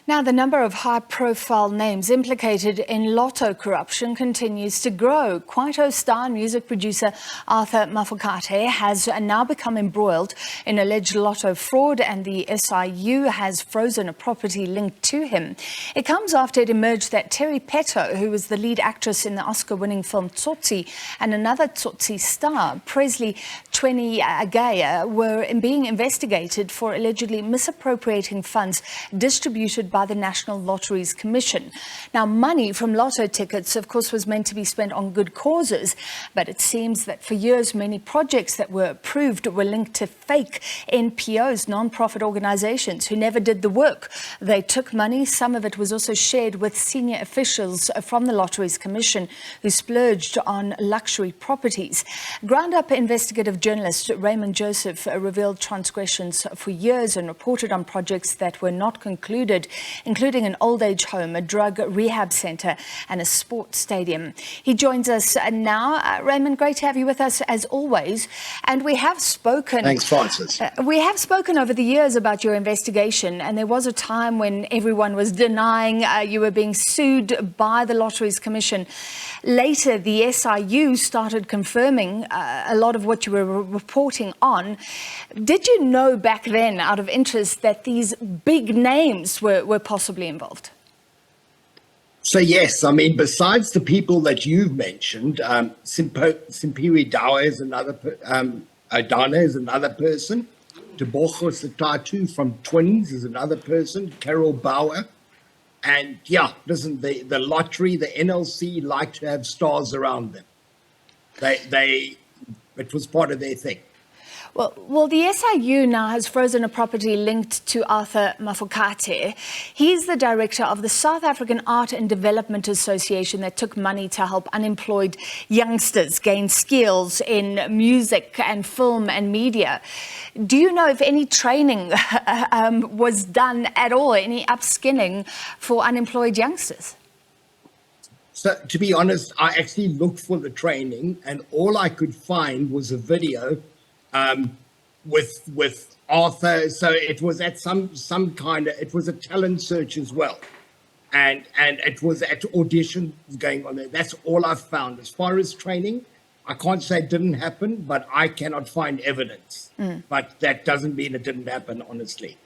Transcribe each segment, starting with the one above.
Now, the number of high-profile names implicated in Lotto corruption continues to grow. Kwaito star music producer Arthur Mafokate has now become embroiled in alleged Lotto fraud, and the SIU has frozen a property linked to him. It comes after it emerged that Terry Pheto, who was the lead actress in the Oscar-winning film Tsotsi, and another Tsotsi star, Presley Chweney-agae, were being investigated for allegedly misappropriating funds distributed by the National Lotteries Commission. Now, money from Lotto tickets, of course, was meant to be spent on good causes, but it seems that for years, many projects that were approved were linked to fake NPOs, non-profit organizations, who never did the work. They took money. Some of it was also shared with senior officials from the Lotteries Commission who splurged on luxury properties. Ground-up investigative journalist Raymond Joseph revealed transgressions for years and reported on projects that were not concluded, including an old age home, a drug rehab centre and a sports stadium. He joins us now. Raymond, great to have you with us as always. And we have spoken... Thanks, Francis. We have spoken over the years about your investigation, and there was a time when everyone was denying you were being sued by the Lotteries Commission. Later, the SIU started confirming a lot of what you were reporting on. Did you know back then, out of interest, that these big names were possibly involved? So yes, I mean, besides the people that you've mentioned, Simpiri Dawa is another, Adana is another person, Tebogo Satatu from Twins is another person, Carol Bauer. And yeah, listen, the lottery, the NLC like to have stars around them. It was part of their thing. Well, the SIU now has frozen a property linked to Arthur Mafokate. He's the director of the South African Art and Development Association that took money to help unemployed youngsters gain skills in music and film and media. Do you know if any training was done at all, any upskilling for unemployed youngsters? So to be honest, I actually looked for the training, and all I could find was a video with Arthur. So it was at some kind of, it was a talent search as well. And it was at auditions going on there. That's all I've found. As far as training, I can't say it didn't happen, but I cannot find evidence. But that doesn't mean it didn't happen, honestly.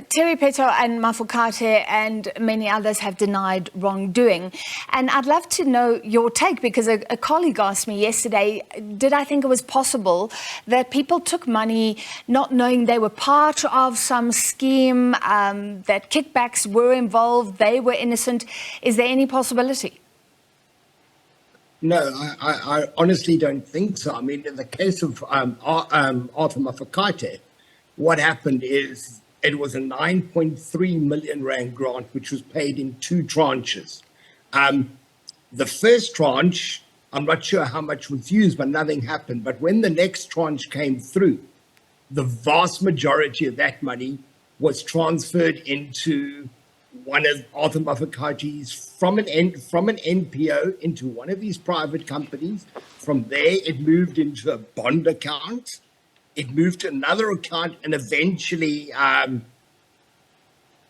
Terry Pheto and Mafokate and many others have denied wrongdoing. And I'd love to know your take, because a colleague asked me yesterday, did I think it was possible that people took money not knowing they were part of some scheme, that kickbacks were involved, they were innocent? Is there any possibility? No, I honestly don't think so. I mean, in the case of Arthur Mafokate, what happened is, it was a 9.3 million rand grant, which was paid in 2 tranches. The first tranche, I'm not sure how much was used, but nothing happened. But when the next tranche came through, the vast majority of that money was transferred into one of Arthur Mafokate's from an NPO into one of these private companies. From there, it moved into a bond account. It moved to another account, and eventually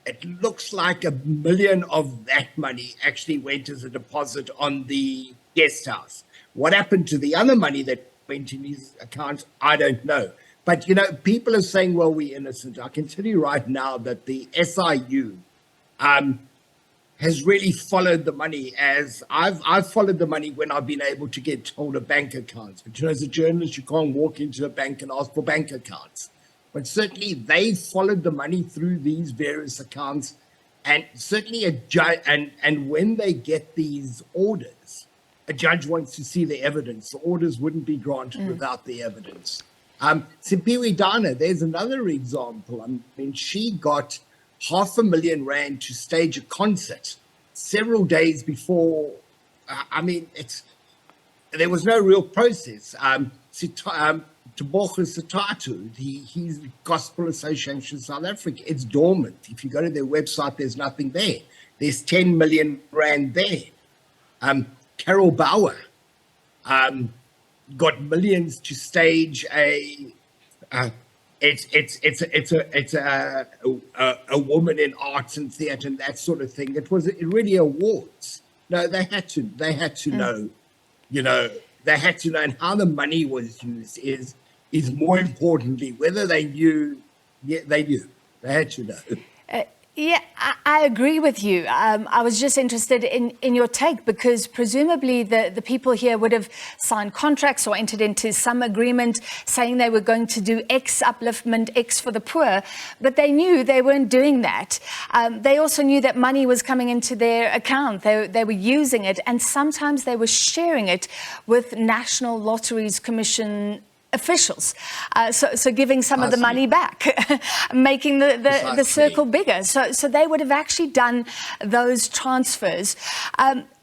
it looks like 1 million of that money actually went as a deposit on the guest house. What happened to the other money that went in these accounts, I don't know. But, you know, people are saying, well, we're innocent. I can tell you right now that the SIU has really followed the money, as I've followed the money when I've been able to get hold of bank accounts. But, you know, as a journalist, you can't walk into a bank and ask for bank accounts. But certainly they followed the money through these various accounts, and certainly a judge, and when they get these orders, a judge wants to see the evidence. The orders wouldn't be granted without the evidence. Simpiri Dawa, there's another example. I mean, she got 500,000 rand to stage a concert several days before. I mean, there was no real process. Tebogo Satatu, he's the Gospel Association of South Africa. It's dormant. If you go to their website, there's nothing there. There's 10 million rand there. Carol Bauer got millions to stage a it's a woman in arts and theatre and that sort of thing. It was really awards. No, they had to know, they had to know, and how the money was used is more importantly whether they knew. Yeah, they knew. They had to know. Yeah, I agree with you. I was just interested in your take, because presumably the people here would have signed contracts or entered into some agreement saying they were going to do X upliftment, X for the poor, but they knew they weren't doing that. They also knew that money was coming into their account. They were using it, and sometimes they were sharing it with National Lotteries Commission officials, so giving some of the money back, making the circle bigger. So they would have actually done those transfers.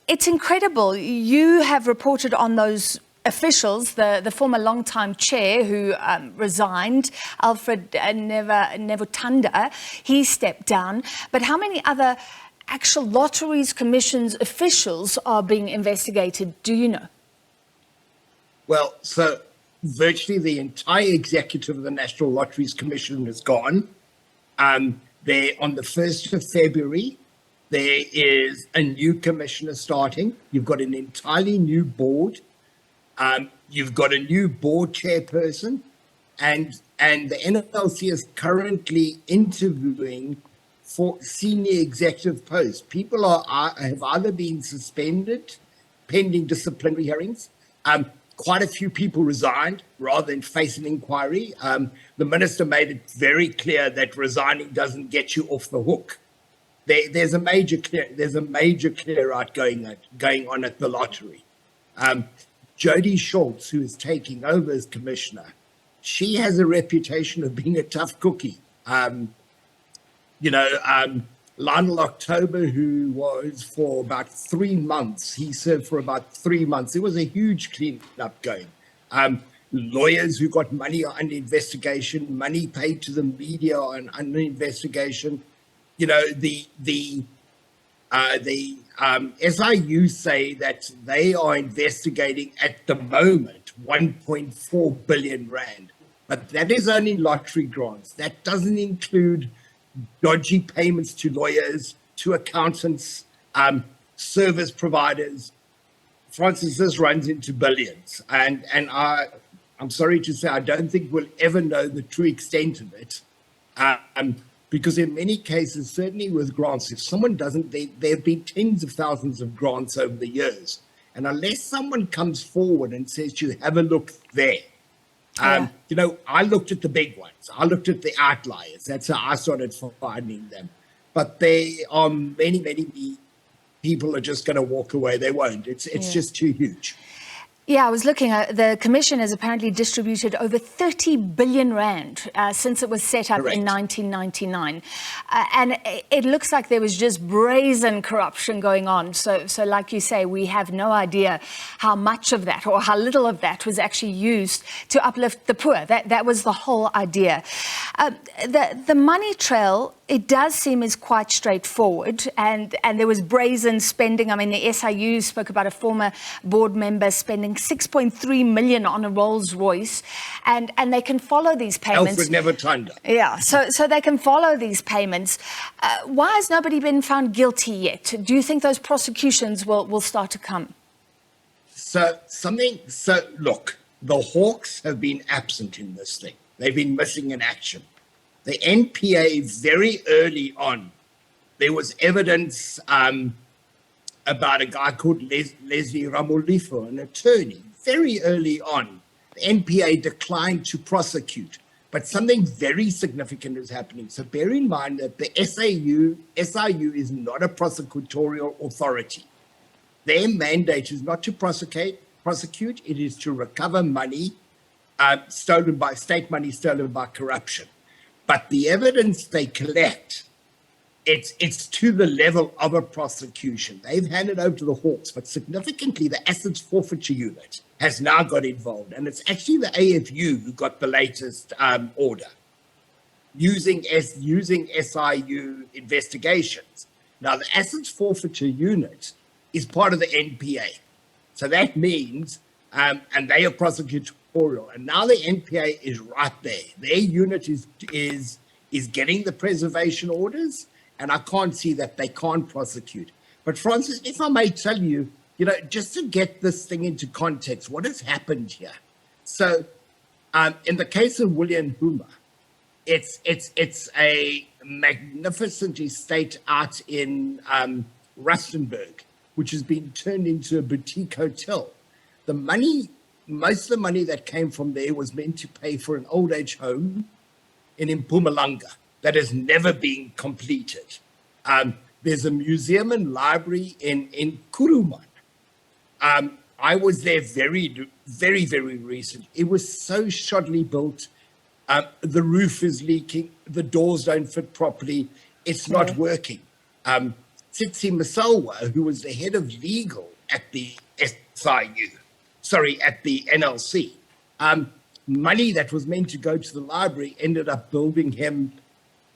It's incredible. You have reported on those officials, the former long-time chair who resigned, Alfred Nevutanda, he stepped down. But how many other actual Lotteries Commission's officials are being investigated? Do you know? Well, so virtually the entire executive of the National Lotteries Commission is gone. There, on the 1st of February, there is a new commissioner starting. You've got an entirely new board. You've got a new board chairperson, and the NLC is currently interviewing for senior executive posts. People have either been suspended pending disciplinary hearings. Quite a few people resigned rather than face an inquiry. The minister made it very clear that resigning doesn't get you off the hook. There's a major clear out going on at the lottery. Jody Schultz, who is taking over as commissioner, she has a reputation of being a tough cookie. Lionel October, who was for about 3 months, he served for about 3 months. There was a huge cleanup going. Lawyers who got money under investigation, money paid to the media under investigation. The SIU say that they are investigating at the moment 1.4 billion rand, but that is only lottery grants. That doesn't include dodgy payments to lawyers, to accountants, service providers. Francis, this runs into billions. And I'm sorry to say, I don't think we'll ever know the true extent of it. Because in many cases, certainly with grants, if someone doesn't, there have been tens of thousands of grants over the years. And unless someone comes forward and says, you have a look there, I looked at the big ones. I looked at the outliers. That's how I started finding them. But they are many people are just going to walk away. They won't. It's just too huge. Yeah, I was looking at the commission has apparently distributed over 30 billion rand since it was set up in 1999. And it looks like there was just brazen corruption going on. So like you say, we have no idea how much of that or how little of that was actually used to uplift the poor. That was the whole idea. The money trail, it does seem is quite straightforward, and there was brazen spending. I mean, the SIU spoke about a former board member spending 6.3 million on a Rolls Royce, and they can follow these payments. Alfred Nevutanda. Yeah, so they can follow these payments. Why has nobody been found guilty yet? Do you think those prosecutions will start to come? Look, the hawks have been absent in this thing. They've been missing in action. The NPA, very early on, there was evidence about a guy called Leslie Ramolifo, an attorney. Very early on, the NPA declined to prosecute, but something very significant is happening. So bear in mind that the SIU is not a prosecutorial authority. Their mandate is not to prosecute, it is to recover money state money stolen by corruption. But the evidence they collect, it's to the level of a prosecution. They've handed over to the Hawks, but significantly, the assets forfeiture unit has now got involved. And it's actually the AFU who got the latest order using SIU investigations. Now, the assets forfeiture unit is part of the NPA. So that means, and they are territorial. And now the NPA is right there. Their unit is getting the preservation orders, and I can't see that they can't prosecute. But Francis, if I may tell you, just to get this thing into context, what has happened here? So, in the case of William Huma, it's a magnificent estate out in Rustenburg, which has been turned into a boutique hotel. Most of the money that came from there was meant to pay for an old age home in Mpumalanga that has never been completed. There's a museum and library in Kuruman. I was there very, very, very recent. It was so shoddily built. The roof is leaking. The doors don't fit properly. It's not working. Tsotsi Masalwa, who was the head of legal at the at the NLC, money that was meant to go to the library ended up building him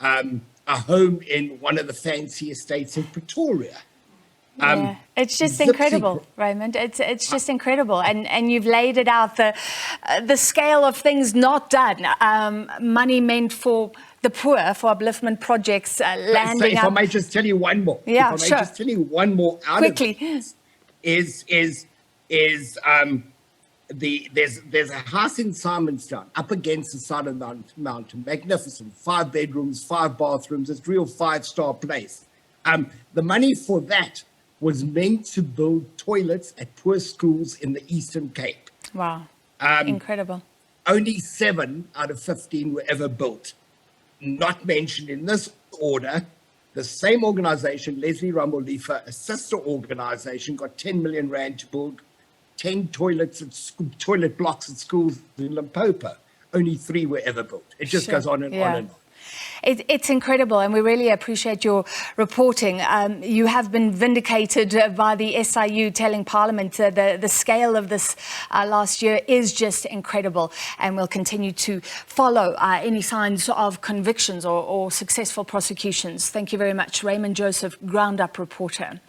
a home in one of the fancy estates in Pretoria. It's just incredible, Raymond. It's just incredible, and you've laid it out, the scale of things not done. Money meant for the poor, for upliftment projects, landing. So if I may just tell you one more. Yeah, if I may sure. just tell you one more out Quickly. of it, there's a house in Simonstown up against the side of the mountain, magnificent, 5 bedrooms, 5 bathrooms, it's a real 5-star place. The money for that was meant to build toilets at poor schools in the Eastern Cape. Wow, incredible. Only 7 out of 15 were ever built. Not mentioned in this order, the same organization, Leslie Ramolifa, a sister organization, got 10 million rand to build 10 toilet blocks at schools in Limpopo. Only 3 were ever built. It just goes on and on and on. It's incredible, and we really appreciate your reporting. You have been vindicated by the SIU telling Parliament the scale of this last year is just incredible, and we'll continue to follow any signs of convictions or successful prosecutions. Thank you very much, Raymond Joseph, Ground Up reporter.